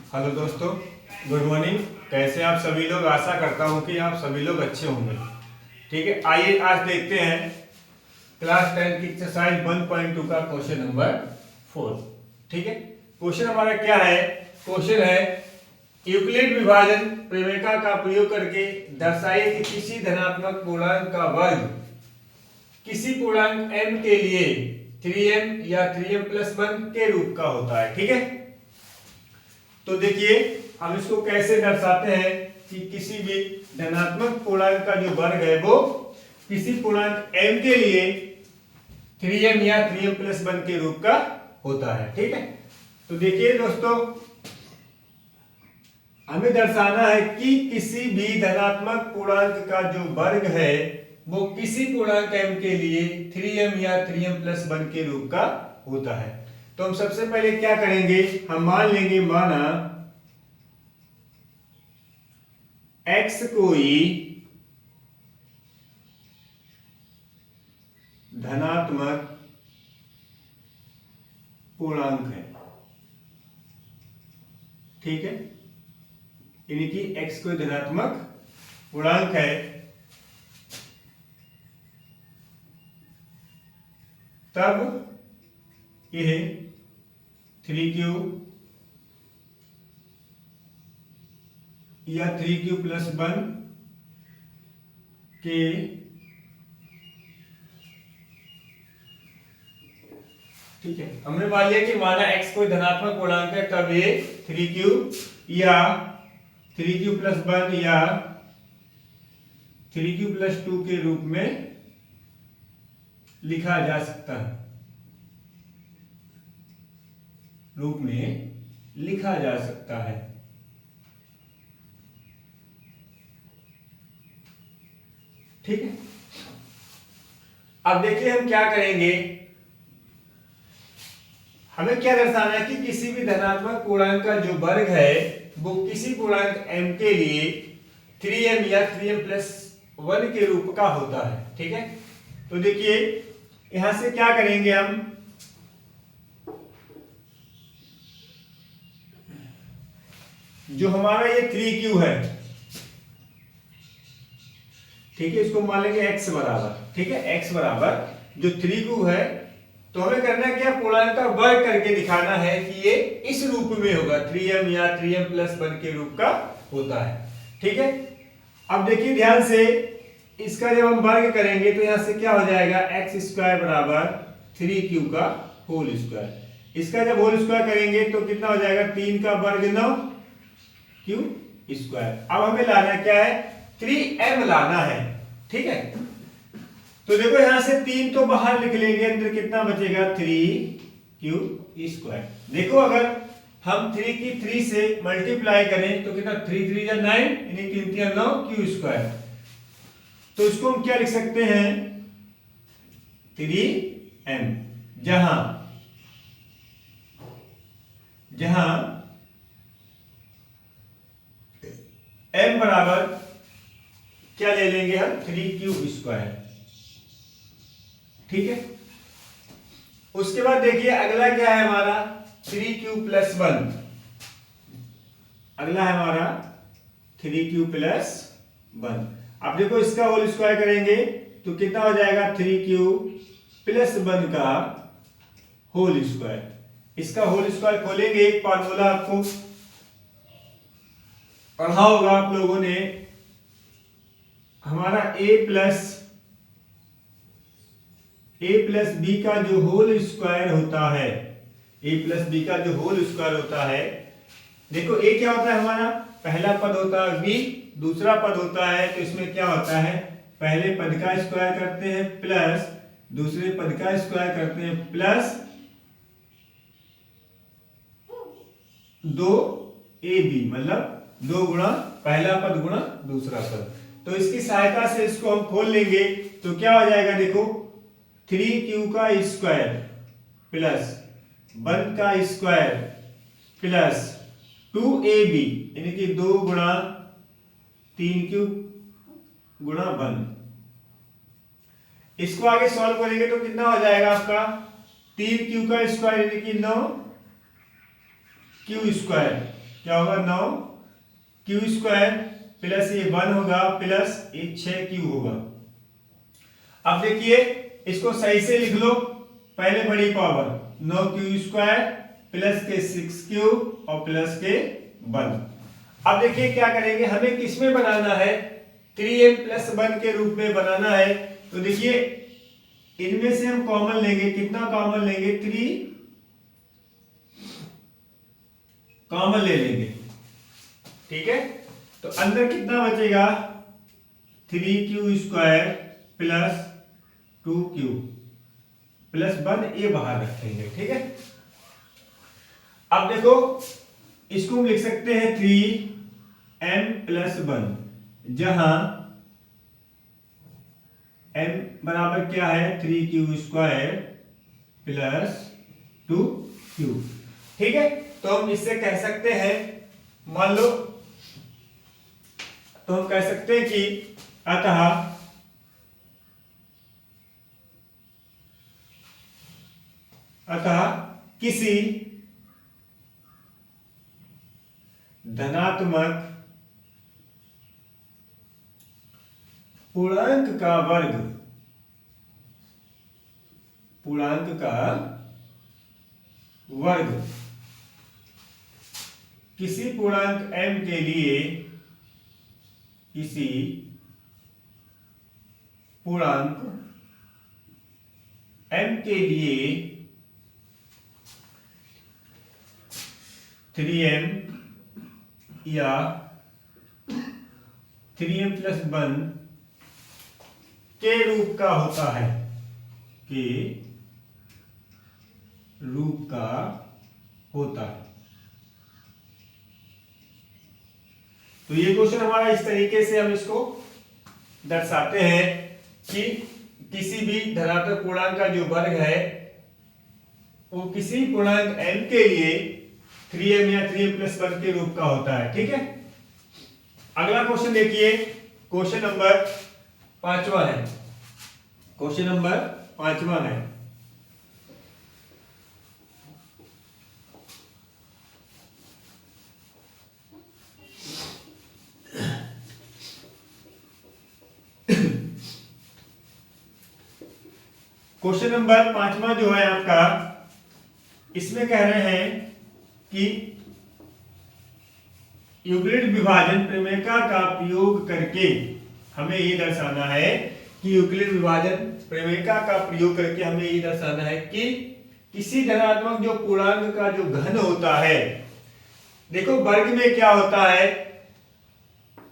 Hello दोस्तों, good morning. कैसे आप सभी लोग? आशा करता हूँ कि आप सभी लोग अच्छे होंगे। ठीक है, आइए आज देखते हैं क्लास 10 की एक्सरसाइज 1.2 का क्वेश्चन नंबर 4। ठीक है, क्वेश्चन हमारा क्या है? क्वेश्चन है यूक्लिड विभाजन प्रमेय का प्रयोग करके दर्शाइए कि किसी धनात्मक पूर्णांक का वर्ग किसी पूर्णांक m के लिए 3m या 3m+1 के रूप का होता है। ठीक है, तो देखिए हम इसको कैसे दर्शाते हैं कि किसी भी धनात्मक पूर्णांक का जो वर्ग है वो किसी पूर्णांक m के लिए 3m या 3m+1 के रूप का होता है। ठीक है, तो देखिए दोस्तों, हमें दर्शाना है कि किसी भी धनात्मक पूर्णांक का जो वर्ग है वो किसी पूर्णांक m के लिए 3m या 3m+1 के रूप का होता है। तो हम सबसे पहले क्या करेंगे, हम मान लेंगे, माना x कोई धनात्मक पूर्णांक है। ठीक है, यानी कि x कोई धनात्मक पूर्णांक है, तब यह 3q या 3q+1 के ठीक है, हमने मान लिया कि माना x कोई धनात्मक पूर्णांक है, तब ये 3q या 3q+1 या 3q+2 के रूप में लिखा जा सकता है, रूप में लिखा जा सकता है। ठीक है, अब देखिए हम क्या करेंगे, हमें क्या दर्शाना है कि किसी भी धनात्मक पूर्णांक का जो वर्ग है वो किसी पूर्णांक m के लिए 3m या 3m+1 के रूप का होता है। ठीक है, तो देखिए यहां से क्या करेंगे, हम जो हमारा ये 3q है, ठीक है, इसको मान लेंगे x बराबर। ठीक है, x बराबर जो 3q है, तो हमें करना क्या, पूर्णांक का वर्ग करके दिखाना है कि ये इस रूप में होगा, 3m या 3m+1 के रूप का होता है। ठीक है, अब देखिए ध्यान से, इसका जब हम वर्ग करेंगे तो यहां से क्या हो जाएगा, x² बराबर 3q का होल स्क्वायर। इसका जब होल स्क्वायर करेंगे तो कितना हो जाएगा, 3 का वर्ग 9 q²। अब हमें लाना क्या है, 3m लाना है। ठीक है, तो देखो यहां से 3 तो बाहर लिख लेंगे, अंदर कितना बचेगा, 3q²। देखो अगर हम 3 की 3 से मल्टीप्लाई करें तो कितना, 3 3 9 यानी 3 3 9 q²। तो इसको हम क्या लिख सकते हैं, 3m, जहां जहां m बराबर क्या ले लेंगे हम, 3q²। ठीक है, उसके बाद देखिए अगला क्या है हमारा, 3q+1। अगला है हमारा 3q+1। अब देखो इसका होल स्क्वायर करेंगे तो कितना हो जाएगा, 3q+1 का होल स्क्वायर। इसका होल स्क्वायर खोलेंगे, एक फॉर्मूला आपको पढ़ा होगा आप लोगों ने, हमारा a प्लस b का जो होल स्क्वायर होता है, a+b का जो होल स्क्वायर होता है, देखो a क्या होता है, हमारा पहला पद होता है b, दूसरा पद होता है, तो इसमें क्या होता है, पहले पद का स्क्वायर करते हैं प्लस दूसरे पद का स्क्वायर करते हैं प्लस 2ab, मतलब 2 गुणा पहला पद गुणा दूसरा पद। तो इसकी सहायता से इसको हम खोल लेंगे तो क्या हो जाएगा, देखो 3q² प्लस 1 का स्क्वायर प्लस 2ab, यानी कि 2 गुणा 3q गुणा 1। इसको आगे सॉल्व करेंगे तो कितना हो जाएगा आपका, 3q² यानी कि 9 q² क्या होगा 9 क्यू स्क्वायर प्लस ये 1 होगा प्लस ये 6 क्यू होगा। अब देखिए इसको सही से लिख लो, पहले बड़ी पावर 9 क्यू स्क्वायर प्लस के 6 क्यू और प्लस के 1। अब देखिए क्या करेंगे, हमें किस में बनाना है, 3m प्लस 1 के रूप में बनाना है। तो देखिए इनमें से हम कॉमन लेंगे, कितना कॉमन लेंगे, 3 कॉमन ले लेंगे, ठीक है। तो अंदर कितना बचेगा, 3q square plus 2q plus 1, ये बाहर रखेंगे, ठीक है। अब देखो इसको हम लिख सकते हैं 3m प्लस 1, जहां m बराबर क्या है, 3q स्क्वायर प्लस 2q, ठीक है। तो हम इससे कह सकते हैं, मान लो तो हम कह सकते हैं कि अतः किसी धनात्मक पूर्णांक का वर्ग, पूर्णांक का वर्ग किसी पूर्णांक m के लिए, किसी पूर्णांक m के लिए 3m या 3m प्लस 1 के रूप का होता है, के रूप का होता है। तो ये क्वेश्चन हमारा इस तरीके से हम इसको दर्शाते हैं कि किसी भी धनात्मक पूर्णांक का जो वर्ग है वो किसी पूर्णांक m के लिए 3m या 3m प्लस 1 के रूप का होता है, ठीक है। अगला क्वेश्चन देखिए, क्वेश्चन नंबर 5वां है, क्वेश्चन नंबर 5वां है। क्वेश्चन नंबर 5वां जो है आपका, इसमें कह रहे हैं कि यूक्लिड विभाजन प्रमेयिका का प्रयोग करके हमें ये दर्शाना है कि यूक्लिड विभाजन प्रमेयिका का प्रयोग करके हमें ये दर्शाना है कि किसी धनात्मक जो पूर्णांक का जो घन होता है, देखो वर्ग में क्या होता है,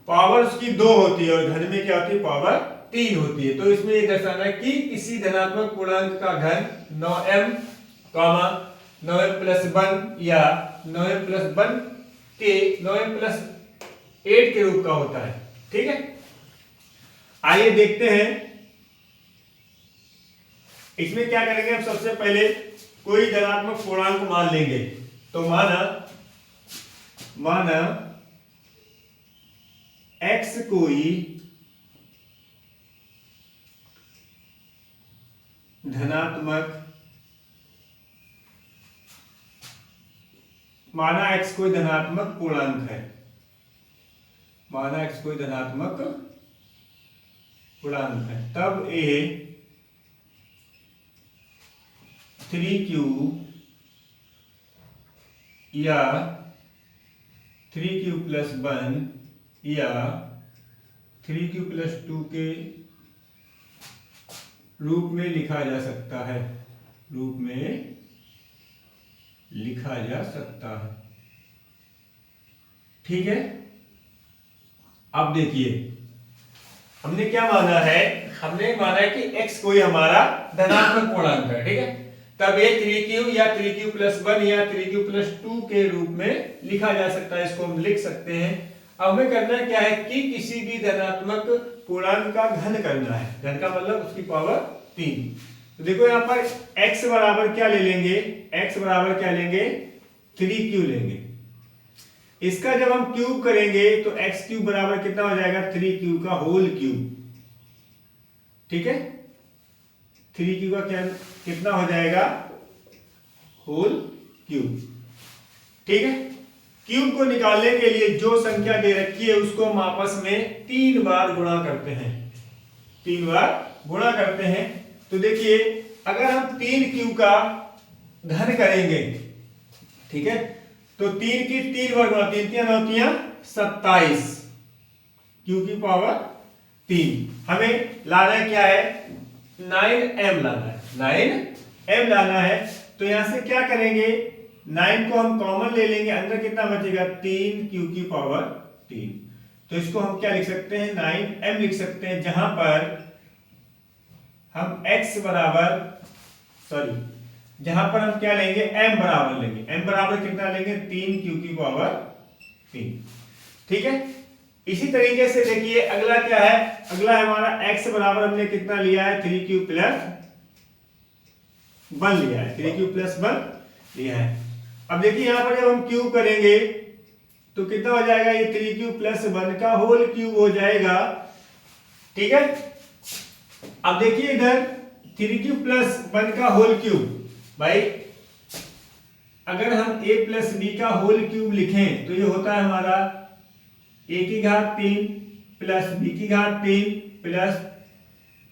पावर उसकी 2 होती है और घन में क्या होती है, पावर 3 होती है। तो इसमें ये दर्शाना है कि किसी धनात्मक पूर्णांक का घन 9m 9m प्लस 1 या 9m प्लस 1 के 9m प्लस 8 के रूप का होता है, ठीक है। आइए देखते हैं इसमें क्या करेंगे। हम सबसे पहले कोई धनात्मक पूर्णांक मान लेंगे। तो माना x कोई धनात्मक, माना x कोई धनात्मक पूर्णांक है, माना x कोई धनात्मक पूर्णांक है, तब a 3q या 3q प्लस 1 या 3q प्लस 2 के रूप में लिखा जा सकता है, रूप में लिखा जा सकता है, ठीक है। अब देखिए हमने क्या माना है, हमने माना है कि x कोई हमारा धनात्मक पूर्णांक है, ठीक है। तब ये 3q या 3q प्लस 1 या 3q प्लस 2 के रूप में लिखा जा सकता है, इसको हम लिख सकते हैं। अब हमें करना क्या है कि किसी भी धनात्मक पूर्णांक का घन करना है, घन का मतलब उसकी पावर 3। तो देखो यहाँ पर x बराबर क्या ले लेंगे, x बराबर क्या लेंगे, 3q लेंगे। इसका जब हम क्यूब करेंगे तो x क्यूब बराबर कितना हो जाएगा, 3q का होल क्यूब, ठीक है। 3q का क्या कितना हो जाएगा, होल क्यूब, ठीक है। क्यूब को निकालने के लिए जो संख्या दे रखी है उसको हम आपस में 3 बार गुणा करते हैं, 3 बार गुणा करते हैं। तो देखिए अगर हम 3 क्यूब का घन करेंगे, ठीक है, तो 3 की 3 बार गुणा, 3 3 9 27, क्यू की पावर 3। हमें लाना क्या है, 9m लाना है, 9m लाना है। तो यहां से क्या करेंगे, 9 को हम कॉमन ले लेंगे, अंदर कितना बचेगा 3 क्यू की पावर 3। तो इसको हम क्या लिख सकते हैं, 9m लिख सकते हैं, जहां पर हम x बराबर, सॉरी, जहां पर हम क्या लेंगे, m बराबर लेंगे। m बराबर कितना लेंगे, 3 क्यू की पावर 3। ठीक है, इसी तरीके से देखिए अगला क्या है, अगला हमारा x बराबर हमने कितना लिया है, 3 क्यू प्लस 1 लिया है, 3 क्यू प्लस 1 लिया है। अब देखिए यहां पर जब हम क्यूब करेंगे तो कितना हो जाएगा, ये 3 क्यूब प्लस 1 का होल क्यूब हो जाएगा। ठीक है, अब देखिए इधर 3 क्यूब प्लस 1 का होल क्यूब, भाई अगर हम a प्लस बी का होल क्यूब लिखें तो ये होता है हमारा a की घात 3 प्लस b की घात 3 प्लस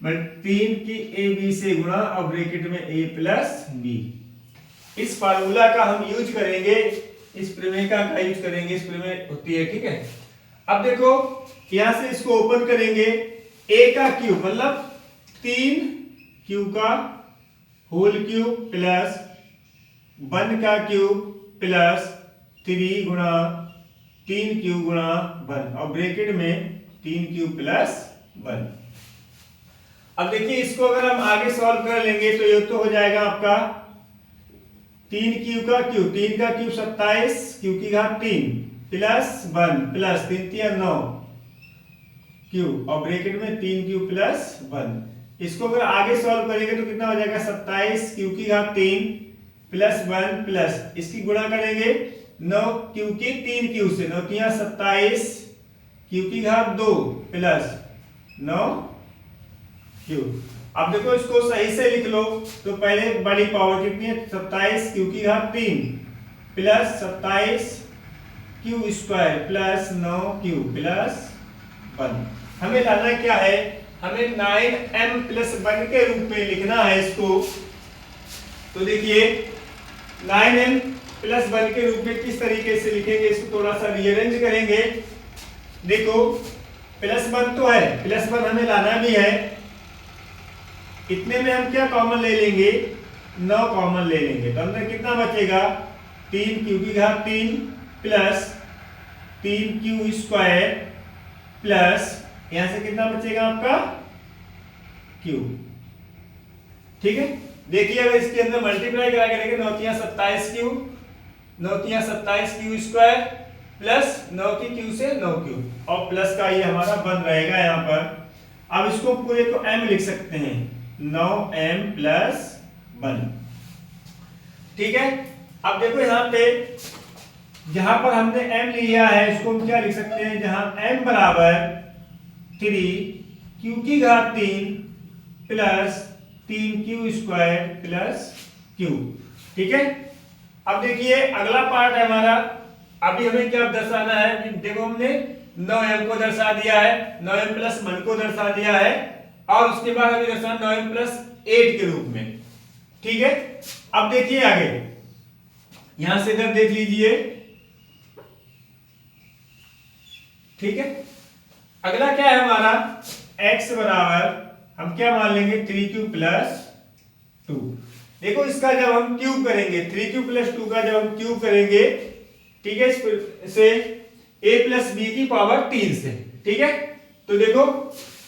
3 की a b से गुणा और ब्रैकेट में a प्लस b। इस फार्मूला का हम यूज करेंगे, इस प्रमेय का यूज करेंगे, इस प्रमेय होती है। ठीक है, अब देखो यहां से इसको ओपन करेंगे, a का क्यूब मतलब 3 क्यू का होल क्यूब प्लस 1 का क्यूब प्लस 3 गुणा 3 क्यूब गुणा 1 और ब्रैकेट में 3 क्यूब प्लस 1। अब देखिए इसको अगर हम आगे सॉल्व कर लेंगे तो ये तो हो जाएगा आपका 3 क्यू का क्यूब, 3 का क्यूब 27 क्यू की घात 3 प्लस 1 प्लस 3 3 9 क्यूब और ब्रैकेट में 3 क्यू प्लस 1। इसको अगर आगे सॉल्व करेंगे तो कितना हो जाएगा, 27 क्यू की घात 3 प्लस 1 प्लस इसकी गुणा करेंगे 9 क्यू की 3 क्यू से, 9 3 27 क्यू की घात 2 प्लस 9 क्यू। अब देखो इसको सही से लिख लो, तो पहले बड़ी पावर कितनी है, 27 क्यू की घात 3 plus 27 Q square plus 9 Q plus 1। हमें लाना क्या है, हमें 9m प्लस 1 के रूप में लिखना है इसको। तो देखिए 9m प्लस 1 के रूप में किस तरीके से लिखेंगे, इसको थोड़ा सा रीअरेंज करेंगे। देखो प्लस 1 तो है, प्लस 1 हमें लाना भी है, इतने में हम क्या कॉमन ले लेंगे, 9 कॉमन ले लेंगे, तो अंदर कितना बचेगा, 3 क्यू की घात 3 प्लस 3 क्यू स्क्वायर प्लस यहां से कितना बचेगा आपका क्यू। ठीक है, देखिए अगर इसके अंदर मल्टीप्लाई करा के देखें, 9 3 27 क्यू, 9 3 27 क्यू स्क्वायर प्लस 9 की क्यू से 9 क्यू और प्लस का ये हमारा बन रहेगा यहाँ पर। अब इसको पूरे को m लिख सकते हैं, 9m प्लस 1। ठीक है, अब देखो यहाँ पे जहां पर हमने m लिया है इसको हम क्या लिख सकते हैं, जहां m बराबर 3 क्यू की घात 3 plus 3 Q square plus Q. ठीक है, अब देखिए अगला पार्ट है हमारा, अभी हमें क्या दर्शाना है, देखो हमने 9m को दर्शा दिया है, 9m प्लस 1 को दर्शा दिया है और उसके बाद अभी दर्शाना 9m प्लस 8 के रूप में। ठीक है, अब देखिए आगे यहां से इधर देख लीजिए। ठीक है, अगला क्या है हमारा, x बराबर हम क्या मान लेंगे, 3q प्लस 2। देखो इसका जब हम क्यूब करेंगे, 3q प्लस 2 का जब हम क्यूब करेंगे, ठीक है, से a प्लस बी की पावर 3 से। ठीक है, तो देखो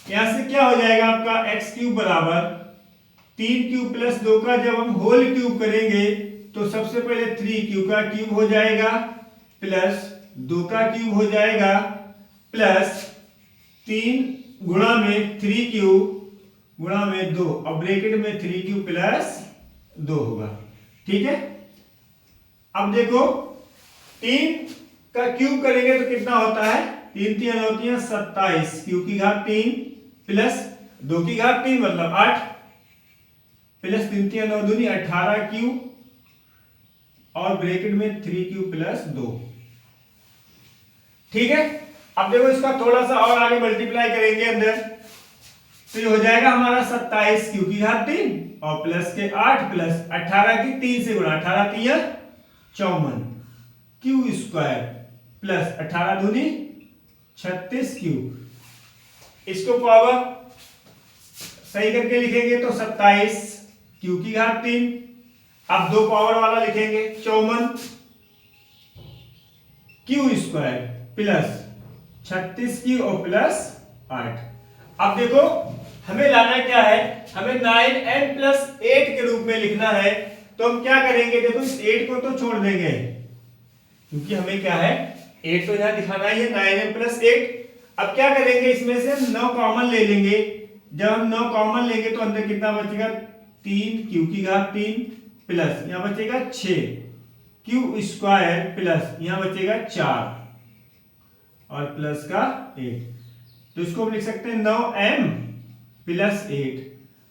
यहां से क्या हो जाएगा आपका x क्यूब बराबर 3q प्लस 2 का जब हम होल क्यूब करेंगे तो सबसे पहले 3q का क्यूब हो जाएगा प्लस 2 का क्यूब हो जाएगा प्लस 3 गुणा में 3q गुणा में 2 और ब्रैकेट में 3q प्लस 2 होगा। ठीक है, अब देखो 3 का क्यूब करेंगे तो कितना होता है, 3 3 9 3 27 क्यू की घात 3 प्लस 2 की घात 3 मतलब 8 प्लस 3 3 9 2 18 क्यू और ब्रैकेट में 3q प्लस 2। ठीक है। अब देखो इसका थोड़ा सा और आगे मल्टीप्लाई करेंगे अंदर, तो ये हो जाएगा हमारा 27 क्यू की घात 3 और प्लस के 8 प्लस 18 की 3 से गुणा, 18 3 54 क्यू स्क्वायर प्लस 18 दूनी 36 क्यू। इसको पावर सही करके लिखेंगे तो 27 क्यू की घात 3, अब दो पावर वाला लिखेंगे 54 क्यू स्क्वायर प्लस 36 क्यू और प्लस 8। अब देखो हमें लाना क्या है, हमें 9n प्लस 8 के रूप में लिखना है। तो हम क्या करेंगे, देखो इस 8 को तो छोड़ देंगे क्योंकि हमें क्या है 8 तो यहां दिखाना ही है, 9n प्लस 8। अब क्या करेंगे, इसमें से 9 कॉमन ले लेंगे। जब हम 9 कॉमन लेंगे तो अंदर कितना बचेगा, 3 क्यू की घात 3 प्लस यहां बचेगा 6 क्यू स्क्वायर प्लस यहां बचेगा 4 और प्लस का 8। तो इसको हम लिख सकते हैं 9m प्लस 8,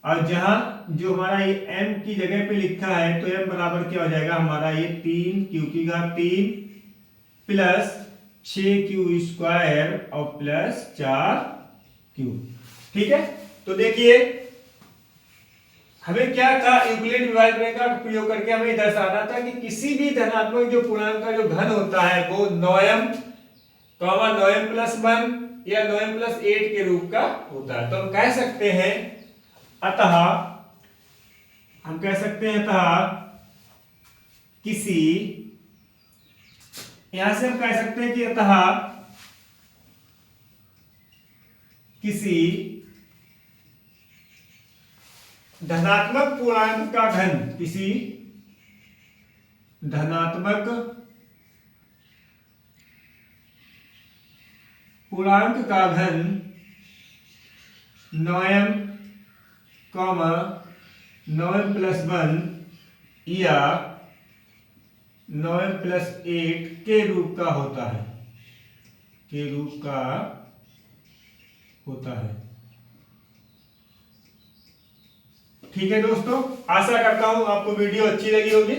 और जहां जो हमारा ये m की जगह पे लिखा है तो m बराबर क्या हो जाएगा हमारा, ये 3 क्यू की घात 3 प्लस 6 क्यू स्क्वायर और प्लस 4 क्यू। ठीक है। तो देखिए हमें क्या था, यूक्लिड विभाजक का प्रयोग करके हमें दर्शाना था कि किसी भी धनात्मक जो पूर्णांक का जो घन होता है वो 9m 9m प्लस 1 या 9m प्लस 8 के रूप का होता है। तो हम कह सकते हैं अतः किसी, यहां से हम कह सकते हैं कि अतः किसी धनात्मक पूर्णांक का घन, किसी धनात्मक पूर्णांक का घन 9m 9m प्लस 1 या 9m प्लस 8 के रूप का होता है, के रूप का होता है। ठीक है दोस्तों, आशा करता हूं आपको वीडियो अच्छी लगी होगी।